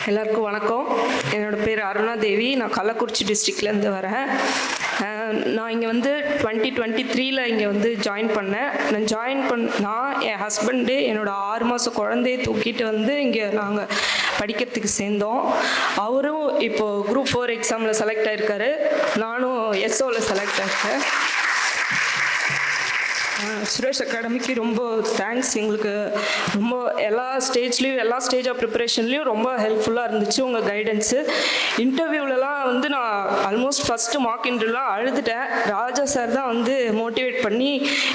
எல்லாருக்கும் வணக்கம். என்னோடய பேர் அருணா தேவி. நான் கள்ளக்குறிச்சி டிஸ்ட்ரிக்ட்லேருந்து வரேன். நான் இங்கே வந்து 2023 இங்கே வந்து ஜாயின் பண்ணேன். நான் என் ஹஸ்பண்டு என்னோட 6 மாத குழந்தைய தூக்கிட்டு வந்து இங்கே நாங்கள் படிக்கிறதுக்கு சேர்ந்தோம். அவரும் இப்போது குரூப் 4 எக்ஸாமில் செலக்ட் ஆகிருக்காரு. நானும் எஸ்ஓவில் செலக்ட் ஆகிருக்கேன். சுரேஷ் அகாடமிக்கு ரொம்ப தேங்க்ஸ். எங்களுக்கு ரொம்ப எல்லா ஸ்டேஜ் ஆஃப் ப்ரிப்பரேஷன்லேயும் ரொம்ப ஹெல்ப்ஃபுல்லாக இருந்துச்சு உங்கள் கைடன்ஸு. இன்டர்வியூலலாம் வந்து நான் ஆல்மோஸ்ட் ஃபஸ்ட்டு மார்க் இன்டர்வியூலாம் அழுதுட்டேன். ராஜா சார் தான் வந்து மோட்டிவேட் பண்ணி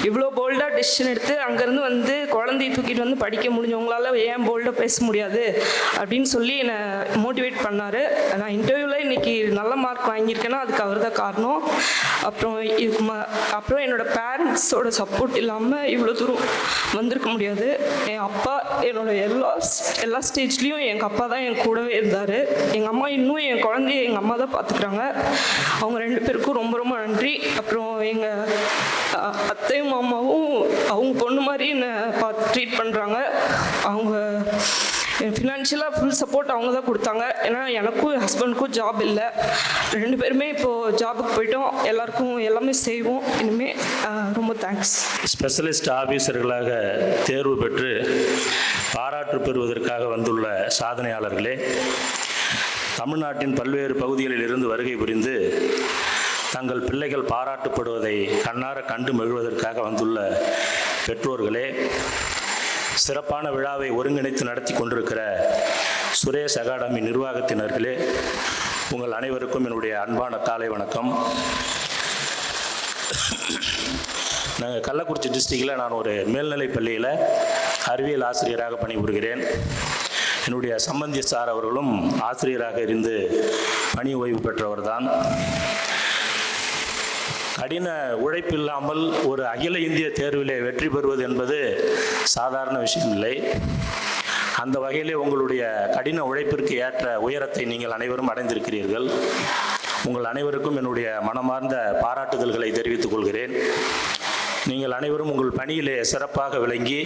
இவ்வளோ போல்டாக டெசிஷன் எடுத்து அங்கேருந்து வந்து குழந்தைய தூக்கிட்டு வந்து படிக்க முடிஞ்சவங்களால ஏன் போல்டாக பேச முடியாது அப்படின்னு சொல்லி என்னை மோட்டிவேட் பண்ணார். நான் இன்டர்வியூவில் இன்றைக்கி நல்ல மார்க் வாங்கியிருக்கேன்னா அதுக்கு அவர் தான் காரணம். அப்புறம் என்னோடய பேரண்ட்ஸோட சப்போர்ட் இல்லாமல் இவ்வளோ தூரம் வந்திருக்க முடியாது. என் அப்பா என்னோட எல்லா ஸ்டேஜ்லேயும் எங்கள் அப்பா தான் என் கூடவே இருந்தார். எங்கள் அம்மா இன்னும் என் குழந்தைய எங்கள் அம்மா தான் பார்த்துக்குறாங்க. அவங்க 2 பேருக்கும் ரொம்ப ரொம்ப நன்றி. அப்புறம் எங்கள் அத்தையும் மாமாவும் அவங்க பொண்ணு மாதிரி என்னை ட்ரீட் பண்ணுறாங்க. அவங்க ஃபினான்ஷியலாக ஃபுல் சப்போர்ட் அவங்க தான் கொடுத்தாங்க. ஏன்னா எனக்கும் என் ஹஸ்பண்டுக்கும் ஜாப் இல்லை. 2 பேருமே இப்போது ஜாபுக்கு போயிட்டோம். எல்லாருக்கும் எல்லாமே செய்வோம். இனிமேல் ரொம்ப தேங்க்ஸ். ஸ்பெஷலிஸ்ட் ஆஃபீஸர்களாக தேர்வு பெற்று பாராட்டு பெறுவதற்காக வந்துள்ள சாதனையாளர்களே, தமிழ்நாட்டின் பல்வேறு பகுதிகளில் இருந்து வருகை புரிந்து தங்கள் பிள்ளைகள் பாராட்டப்படுவதை கண்ணார கண்டு மகிழ்வதற்காக வந்துள்ள பெற்றோர்களே, சிறப்பான விழாவை ஒருங்கிணைத்து நடத்தி கொண்டிருக்கிற சுரேஷ் அகாடமி நிர்வாகத்தினர்களே, உங்கள் அனைவருக்கும் என்னுடைய அன்பான காலை வணக்கம். நாங்கள் கள்ளக்குறிச்சி டிஸ்ட்ரிக்டில் நான் ஒரு மேல்நிலைப் பள்ளியில் அறிவியல் ஆசிரியராக பணிபுரிகிறேன். என்னுடைய சம்பந்தி சார் அவர்களும் ஆசிரியராக இருந்து பணி ஓய்வு பெற்றவர் தான். கடின உழைப்பில்லாமல் ஒரு அகில இந்திய தேர்விலே வெற்றி பெறுவது என்பது சாதாரண விஷயம் இல்லை. அந்த வகையிலே உங்களுடைய கடின உழைப்பிற்கு ஏற்ற உயரத்தை நீங்கள் அனைவரும் அடைந்திருக்கிறீர்கள். உங்கள் அனைவருக்கும் என்னுடைய மனமார்ந்த பாராட்டுதல்களை தெரிவித்துக் கொள்கிறேன். நீங்கள் அனைவரும் உங்கள் பணியிலே சிறப்பாக விளங்கி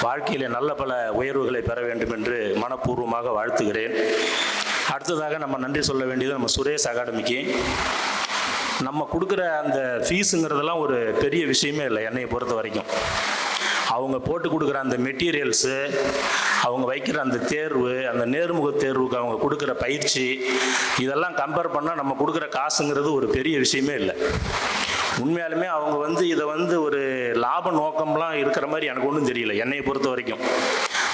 வாழ்க்கையிலே நல்ல பல உயர்வுகளை பெற வேண்டும் என்று மனப்பூர்வமாக வாழ்த்துகிறேன். அடுத்ததாக நம்ம நன்றி சொல்ல வேண்டியது நம்ம சுரேஷ் அகாடமிக்கு. நம்ம கொடுக்குற அந்த ஃபீஸுங்கிறதெல்லாம் ஒரு பெரிய விஷயமே இல்லை என்னையை பொறுத்த வரைக்கும். அவங்க போட்டு கொடுக்குற அந்த மெட்டீரியல்ஸு, அவங்க வைக்கிற அந்த தேர்வு, அந்த நேர்முக தேர்வுக்கு அவங்க கொடுக்குற பயிற்சி, இதெல்லாம் கம்பேர் பண்ணால் நம்ம கொடுக்குற காசுங்கிறது ஒரு பெரிய விஷயமே இல்லை. உண்மையாலுமே அவங்க வந்து இதை வந்து ஒரு லாப நோக்கம்லாம் இருக்கிற மாதிரி எனக்கு ஒன்றும் தெரியல என்னையை பொறுத்த வரைக்கும்.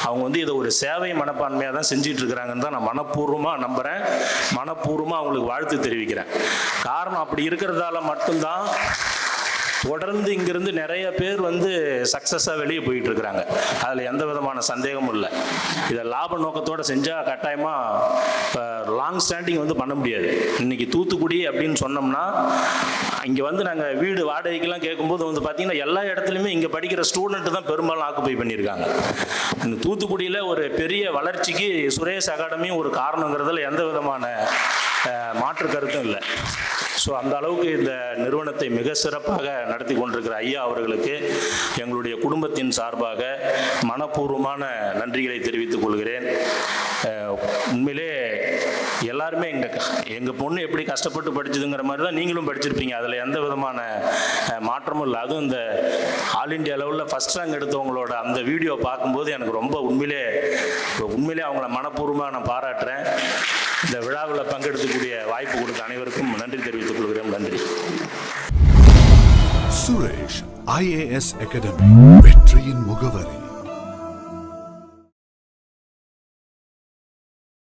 அவங்க வந்து இதை ஒரு சேவை மனப்பான்மையாக தான் செஞ்சிட்டு இருக்கிறாங்கன்னு தான் நான் மனப்பூர்வமாக நம்புகிறேன். மனப்பூர்வமாக அவங்களுக்கு வாழ்த்து தெரிவிக்கிறேன். காரணம் அப்படி இருக்கிறதால மட்டும்தான் தொடர்ந்து இங்கிருந்து நிறைய பேர் வந்து சக்ஸஸாக வெளியே போயிட்டு இருக்கிறாங்க. அதில் எந்த விதமான சந்தேகமும் இல்லை. இதை லாப நோக்கத்தோடு செஞ்சால் கட்டாயமாக இப்போ லாங் ஸ்டாண்டிங் வந்து பண்ண முடியாது. இன்றைக்கி தூத்துக்குடி அப்படின்னு சொன்னோம்னா இங்கே வந்து நாங்கள் வீடு வாடகைக்கெல்லாம் கேட்கும்போது வந்து பார்த்திங்கன்னா எல்லா இடத்துலையுமே இங்கே படிக்கிற ஸ்டூடெண்ட்டு தான் பெரும்பாலும் ஆக்குப்பை பண்ணியிருக்காங்க. இந்த தூத்துக்குடியில் ஒரு பெரிய வளர்ச்சிக்கு சுரேஷ் அகாடமியும் ஒரு காரணங்கிறதுல எந்த விதமான மாற்று கருத்தும் இல்லை. ஸோ அந்த அளவுக்கு இந்த நிறுவனத்தை மிக சிறப்பாக நடத்தி கொண்டிருக்கிற ஐயா அவர்களுக்கு எங்களுடைய குடும்பத்தின் சார்பாக மனப்பூர்வமான நன்றிகளை தெரிவித்துக் கொள்கிறேன். உண்மையிலே எல்லாருமே எங்கள் பொண்ணு எப்படி கஷ்டப்பட்டு படிச்சதுங்கிற மாதிரி தான் நீங்களும் படிச்சிருப்பீங்க. அதில் எந்த விதமான மாற்றமும் இல்லை. அதுவும் இந்த ஆல் இண்டியா லெவலில் ஃபஸ்ட் ரேங்க் எடுத்தவங்களோட அந்த வீடியோ பார்க்கும்போது எனக்கு ரொம்ப உண்மையிலே அவங்கள மனப்பூர்வமாக நான் பாராட்டுறேன். இந்த விழாவில் பங்கெடுக்கக்கூடிய வாய்ப்பு கொடுத்த அனைவருக்கும் நன்றி தெரிவித்துக் கொள்கிறேன். நன்றி. சுரேஷ் IAS அகாடமி, வெற்றியின் முகவரி.